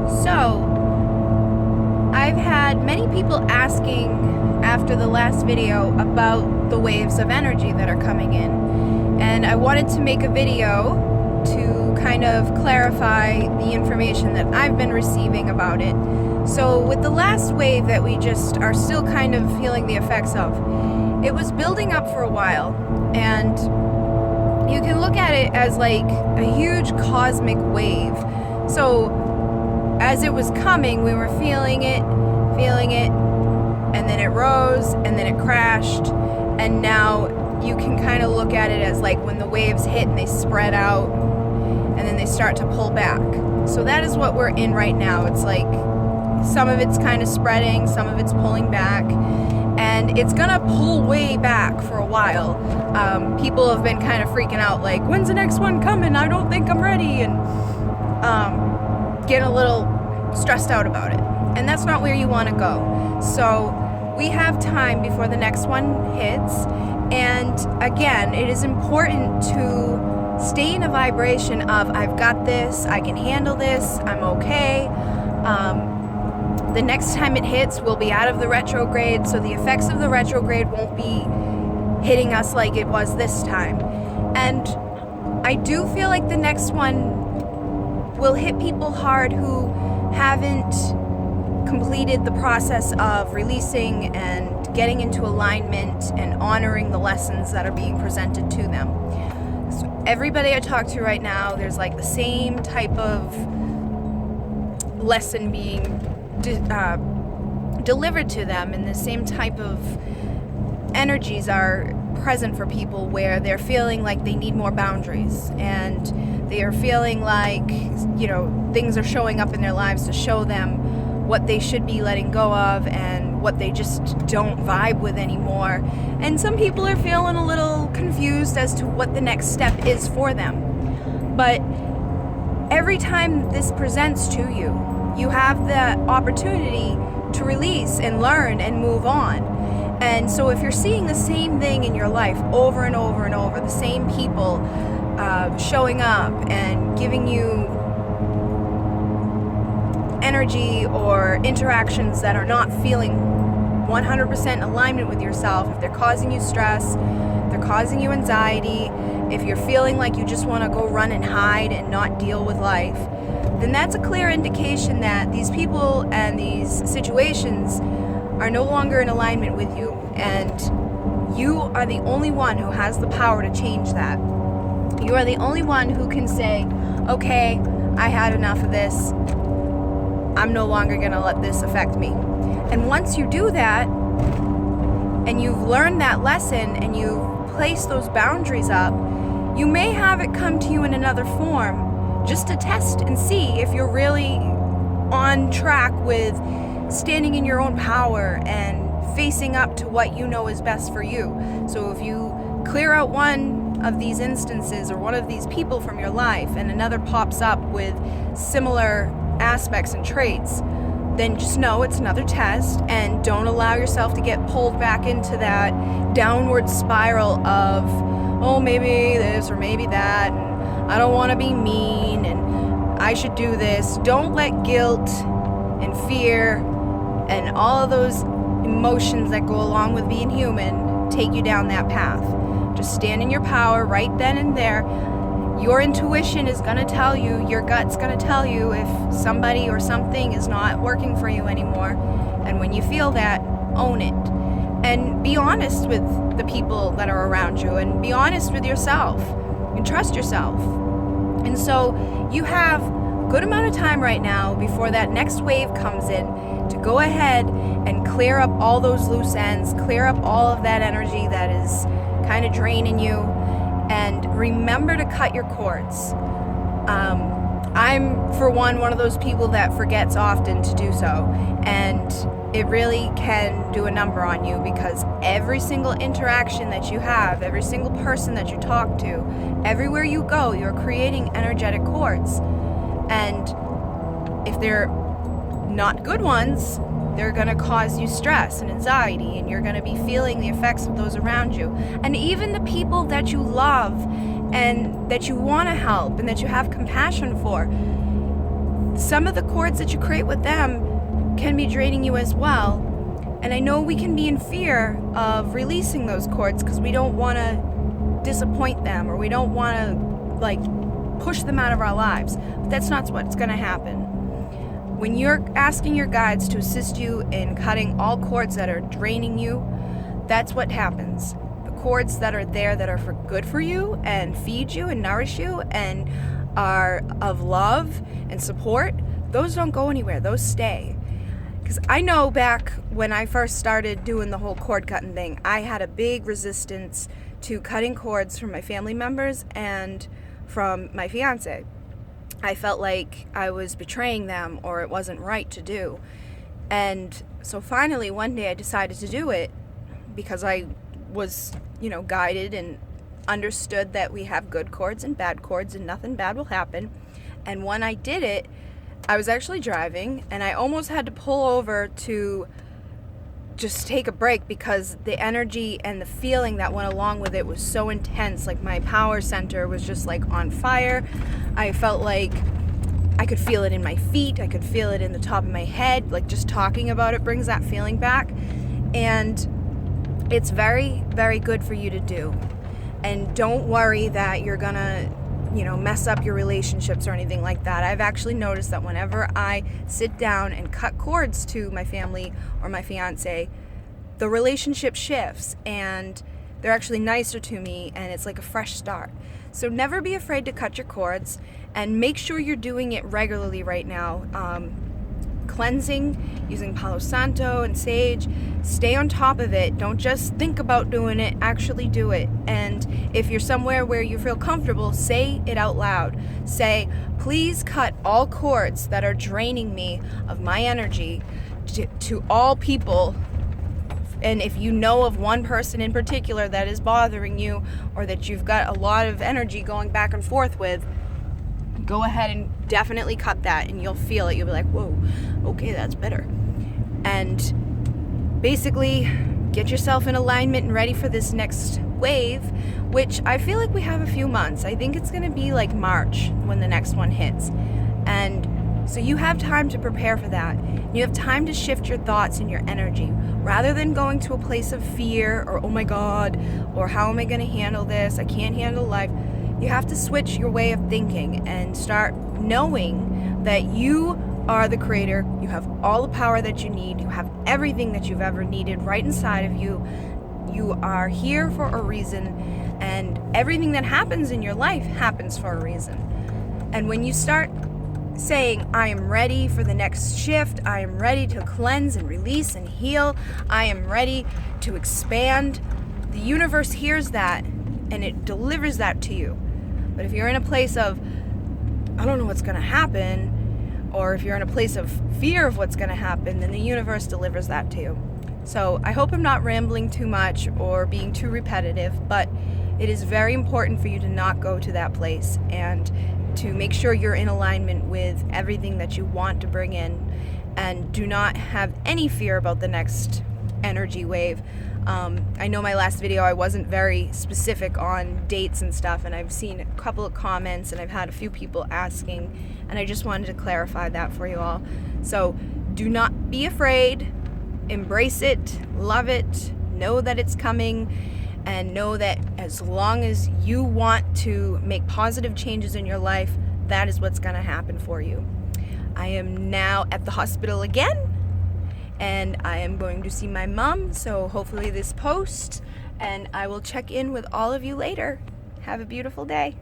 So, I've had many people asking after the last video about the waves of energy that are coming in, and I wanted to make a video to kind of clarify the information that I've been receiving about it. So with the last wave that we just are still kind of feeling the effects of, it was building up for a while, and you can look at it as like a huge cosmic wave. So as it was coming, we were feeling it, and then it rose, and then it crashed, and now you can kind of look at it as like when the waves hit and they spread out, and then they start to pull back. So that is what we're in right now. It's like some of it's kind of spreading, some of it's pulling back, and it's gonna pull way back for a while. People have been kind of freaking out, like, when's the next one coming? I don't think I'm ready, and getting a little stressed out about it. And that's not where you want to go. So we have time before the next one hits. And again, it is important to stay in a vibration of, I've got this, I can handle this, I'm okay. The next time it hits, we'll be out of the retrograde, so the effects of the retrograde won't be hitting us like it was this time. And I do feel like the next one will hit people hard who haven't completed the process of releasing and getting into alignment and honoring the lessons that are being presented to them. So everybody I talk to right now, there's like the same type of lesson being delivered to them, and the same type of energies are present for people where they're feeling like they need more boundaries, and they are feeling like, things are showing up in their lives to show them what they should be letting go of and what they just don't vibe with anymore. And some people are feeling a little confused as to what the next step is for them. But every time this presents to you, you have the opportunity to release and learn and move on. And so if you're seeing the same thing in your life over and over and over, the same people showing up and giving you energy or interactions that are not feeling 100% alignment with yourself, if they're causing you stress, they're causing you anxiety, if you're feeling like you just want to go run and hide and not deal with life, then that's a clear indication that these people and these situations are no longer in alignment with you, and you are the only one who has the power to change that. You are the only one who can say, okay, I had enough of this. I'm no longer going to let this affect me. And once you do that, and you've learned that lesson, and you've placed those boundaries up, you may have it come to you in another form, just to test and see if you're really on track with standing in your own power and facing up to what you know is best for you. So if you clear out one of these instances or one of these people from your life, and another pops up with similar aspects and traits, then just know it's another test, and don't allow yourself to get pulled back into that downward spiral of, oh, maybe this or maybe that, and I don't want to be mean, and I should do this. Don't let guilt and fear and all of those emotions that go along with being human take you down that path. Just stand in your power right then and there. Your intuition is going to tell you, your gut's going to tell you if somebody or something is not working for you anymore. And when you feel that, own it. And be honest with the people that are around you, and be honest with yourself, and trust yourself. And so you have a good amount of time right now before that next wave comes in to go ahead and clear up all those loose ends, clear up all of that energy that is kind of draining you. And remember to cut your cords. I'm, for one of those people that forgets often to do so. And it really can do a number on you, because every single interaction that you have, every single person that you talk to, everywhere you go, you're creating energetic cords. And if they're not good ones, they're going to cause you stress and anxiety, and you're going to be feeling the effects of those around you. And even the people that you love and that you want to help and that you have compassion for, some of the cords that you create with them can be draining you as well. And I know we can be in fear of releasing those cords because we don't want to disappoint them, or we don't want to like push them out of our lives. But that's not what's going to happen. When you're asking your guides to assist you in cutting all cords that are draining you, that's what happens. The cords that are there that are good for you and feed you and nourish you and are of love and support, those don't go anywhere. Those stay. Because I know back when I first started doing the whole cord cutting thing, I had a big resistance to cutting cords from my family members and from my fiance. I felt like I was betraying them or it wasn't right to do. And so finally one day I decided to do it because I was, guided and understood that we have good cords and bad cords and nothing bad will happen. And when I did it, I was actually driving and I almost had to pull over to just take a break because the energy and the feeling that went along with it was so intense. Like my power center was just like on fire. I felt like I could feel it in my feet. I could feel it in the top of my head. Like just talking about it brings that feeling back. And it's very, very good for you to do. And don't worry that you're gonna mess up your relationships or anything like that. I've actually noticed that whenever I sit down and cut cords to my family or my fiance, the relationship shifts and they're actually nicer to me and it's like a fresh start. So never be afraid to cut your cords and make sure you're doing it regularly right now. Cleansing, using Palo Santo and sage. Stay on top of it. Don't just think about doing it, actually do it. And if you're somewhere where you feel comfortable, say it out loud. Say, please cut all cords that are draining me of my energy to all people. And if you know of one person in particular that is bothering you or that you've got a lot of energy going back and forth with, go ahead and definitely cut that and you'll feel it. You'll be like, whoa, okay, that's better. And basically get yourself in alignment and ready for this next wave, which I feel like we have a few months. I think it's going to be like March when the next one hits. And so you have time to prepare for that. You have time to shift your thoughts and your energy. Rather than going to a place of fear or, oh my God, or how am I going to handle this? I can't handle life. You have to switch your way of thinking and start knowing that you are the creator. You have all the power that you need. You have everything that you've ever needed right inside of you. You are here for a reason, and everything that happens in your life happens for a reason. And when you start saying, I am ready for the next shift, I am ready to cleanse and release and heal, I am ready to expand, the universe hears that and it delivers that to you. But if you're in a place of, I don't know what's going to happen, or if you're in a place of fear of what's going to happen, then the universe delivers that to you. So I hope I'm not rambling too much or being too repetitive, but it is very important for you to not go to that place and to make sure you're in alignment with everything that you want to bring in, and do not have any fear about the next energy wave. I know my last video I wasn't very specific on dates and stuff, and I've seen a couple of comments and I've had a few people asking, and I just wanted to clarify that for you all. So do not be afraid, embrace it, love it, know that it's coming, and know that as long as you want to make positive changes in your life, that is what's going to happen for you. I am now at the hospital again, and I am going to see my mom, so hopefully this posts, and I will check in with all of you later. Have a beautiful day.